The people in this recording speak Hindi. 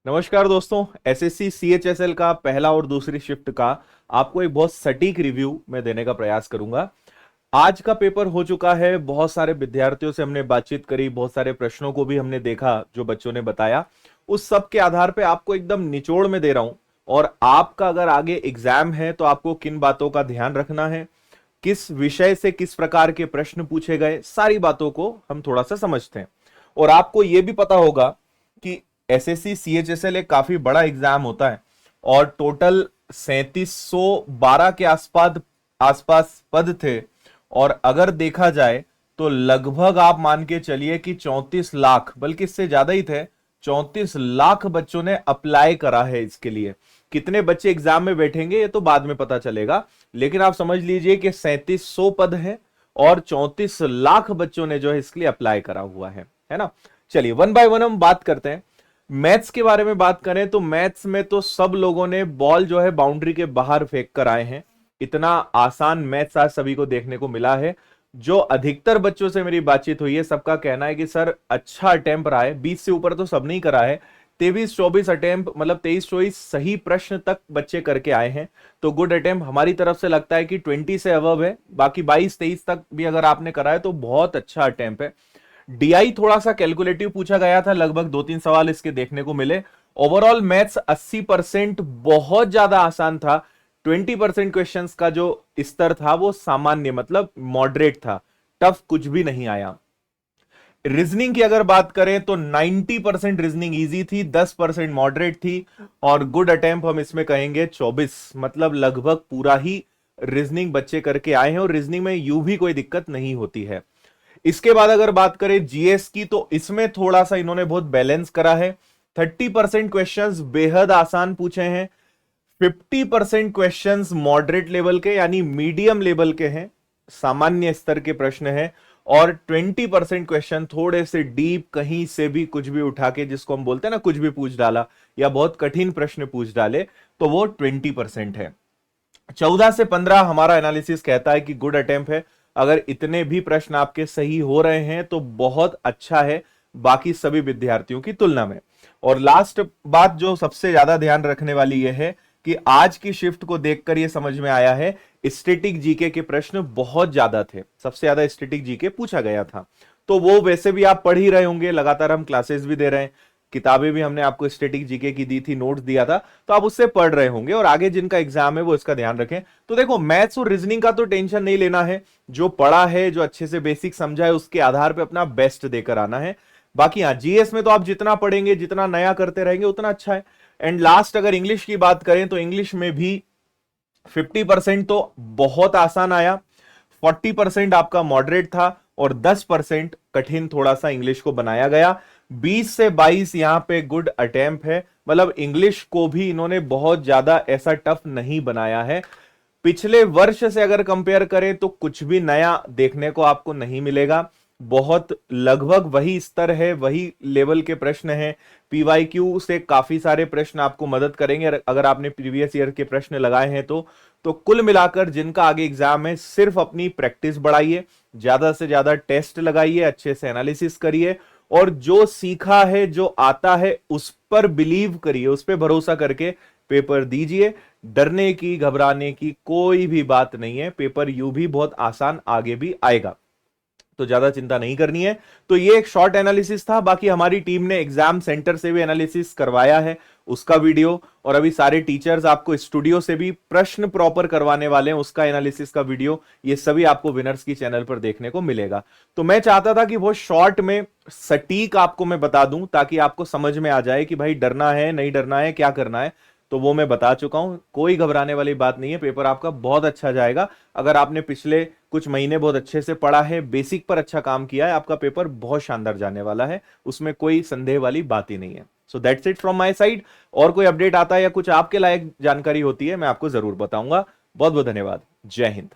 नमस्कार दोस्तों, एसएससी सीएचएसएल का पहला और दूसरी शिफ्ट का आपको एक बहुत सटीक रिव्यू मैं देने का प्रयास करूंगा। आज का पेपर हो चुका है, बहुत सारे विद्यार्थियों से हमने बातचीत करी, बहुत सारे प्रश्नों को भी हमने देखा जो बच्चों ने बताया। उस सब के आधार पे आपको एकदम निचोड़ में दे रहा हूं। और आपका अगर आगे एग्जाम है तो आपको किन बातों का ध्यान रखना है, किस विषय से किस प्रकार के प्रश्न पूछे गए, सारी बातों को हम थोड़ा सा समझते हैं। और आपको यह भी पता होगा कि एसएससी सीएचएसएल एक काफी बड़ा एग्जाम होता है और टोटल 3712 के आसपास आसपास पद थे। और अगर देखा जाए तो लगभग आप मान के चलिए कि 34 लाख, बल्कि इससे ज्यादा ही थे, 34 लाख बच्चों ने अप्लाई करा है इसके लिए। कितने बच्चे एग्जाम में बैठेंगे ये तो बाद में पता चलेगा, लेकिन आप समझ लीजिए कि 3700 पद है और 34 लाख बच्चों ने जो है इसके लिए अप्लाई करा हुआ है ना। चलिए वन बाय वन हम बात करते हैं। मैथ्स के बारे में बात करें तो मैथ्स में तो सब लोगों ने बॉल जो है बाउंड्री के बाहर फेंक कर आए हैं। इतना आसान मैथ्स आज सभी को देखने को मिला है। जो अधिकतर बच्चों से मेरी बातचीत हुई है सबका कहना है कि सर अच्छा अटेम्प्ट रहा है, 20 से ऊपर तो सब नहीं करा है, 23-24 अटेम्प्ट मतलब 23-24 सही प्रश्न तक बच्चे करके आए हैं। तो गुड अटेम्प्ट हमारी तरफ से लगता है कि 20 से अबव है। बाकी 22-23 तक भी अगर आपने करा है तो बहुत अच्छा अटेम्प्ट है। डीआई थोड़ा सा कैलकुलेटिव पूछा गया था, लगभग 2-3 सवाल इसके देखने को मिले। ओवरऑल मैथ्स 80% बहुत ज्यादा आसान था। 20% क्वेश्चंस का जो स्तर था वो सामान्य मतलब मॉडरेट था, टफ कुछ भी नहीं आया। रीजनिंग की अगर बात करें तो 90% रीजनिंग इजी थी, 10% मॉडरेट थी और गुड अटेम्प्ट हम इसमें कहेंगे 24, मतलब लगभग पूरा ही रीजनिंग बच्चे करके आए हैं और रीजनिंग में यूं भी कोई दिक्कत नहीं होती है। इसके बाद अगर बात करें जीएस की तो इसमें थोड़ा सा इन्होंने बहुत बैलेंस करा है। 30% क्वेश्चंस बेहद आसान पूछे हैं, 50% क्वेश्चंस मॉडरेट लेवल के यानी मीडियम लेवल के हैं, सामान्य स्तर के प्रश्न हैं। और 20% क्वेश्चन थोड़े से डीप, कहीं से भी कुछ भी उठा के, जिसको हम बोलते हैं ना कुछ भी पूछ डाला या बहुत कठिन प्रश्न पूछ डाले, तो वो 20% है। 14 से 15 हमारा एनालिसिस कहता है कि गुड अटेम्प्ट है। अगर इतने भी प्रश्न आपके सही हो रहे हैं तो बहुत अच्छा है बाकी सभी विद्यार्थियों की तुलना में। और लास्ट बात जो सबसे ज्यादा ध्यान रखने वाली यह है कि आज की शिफ्ट को देखकर यह समझ में आया है स्टैटिक जीके के प्रश्न बहुत ज्यादा थे, सबसे ज्यादा स्टैटिक जीके पूछा गया था। तो वो वैसे भी आप पढ़ ही रहे होंगे, लगातार हम क्लासेस भी दे रहे हैं, किताबें भी हमने आपको स्टैटिक जीके की दी थी, नोट्स दिया था, तो आप उससे पढ़ रहे होंगे और आगे जिनका एग्जाम है वो इसका ध्यान रखें। तो देखो मैथ्स और रीजनिंग का तो टेंशन नहीं लेना है, जो पढ़ा है, जो अच्छे से बेसिक समझा है, उसके आधार पे अपना बेस्ट देकर आना है। बाकी हाँ, जीएस में तो आप जितना पढ़ेंगे, जितना नया करते रहेंगे उतना अच्छा है। एंड लास्ट अगर इंग्लिश की बात करें तो इंग्लिश में भी 50% तो बहुत आसान आया, 40% आपका मॉडरेट था और 10% कठिन थोड़ा सा इंग्लिश को बनाया गया। 20 से 22 यहां पे गुड अटेम्प्ट है, मतलब इंग्लिश को भी इन्होंने बहुत ज्यादा ऐसा टफ नहीं बनाया है। पिछले वर्ष से अगर कंपेयर करें तो कुछ भी नया देखने को आपको नहीं मिलेगा, बहुत लगभग वही स्तर है, वही लेवल के प्रश्न हैं। पीवाईक्यू से काफी सारे प्रश्न आपको मदद करेंगे अगर आपने प्रीवियस ईयर के प्रश्न लगाए हैं तो कुल मिलाकर जिनका आगे एग्जाम है सिर्फ अपनी प्रैक्टिस बढ़ाइए, ज्यादा से ज्यादा टेस्ट लगाइए, अच्छे से एनालिसिस करिए और जो सीखा है, जो आता है, उस पर बिलीव करिए, उस पर भरोसा करके पेपर दीजिए। डरने की, घबराने की कोई भी बात नहीं है, पेपर यूं भी बहुत आसान आगे भी आएगा, तो ज्यादा चिंता नहीं करनी है। तो ये एक शॉर्ट एनालिसिस था, बाकी हमारी टीम ने एग्जाम सेंटर से भी एनालिसिस करवाया है, उसका वीडियो, और अभी सारे टीचर्स आपको स्टूडियो से भी प्रश्न प्रॉपर करवाने वाले हैं, उसका एनालिसिस का वीडियो, ये सभी आपको विनर्स की चैनल पर देखने को मिलेगा। तो मैं चाहता था कि वो शॉर्ट में सटीक आपको मैं बता दूं ताकि आपको समझ में आ जाए कि भाई डरना है, नहीं डरना है, क्या करना है। तो वो मैं बता चुका हूं, कोई घबराने वाली बात नहीं है, पेपर आपका बहुत अच्छा जाएगा। अगर आपने पिछले कुछ महीने बहुत अच्छे से पढ़ा है, बेसिक पर अच्छा काम किया है, आपका पेपर बहुत शानदार जाने वाला है, उसमें कोई संदेह वाली बात ही नहीं है। So that's it from my side. और कोई अपडेट आता है या कुछ आपके लायक जानकारी होती है मैं आपको जरूर बताऊंगा। बहुत बहुत धन्यवाद। जय हिंद।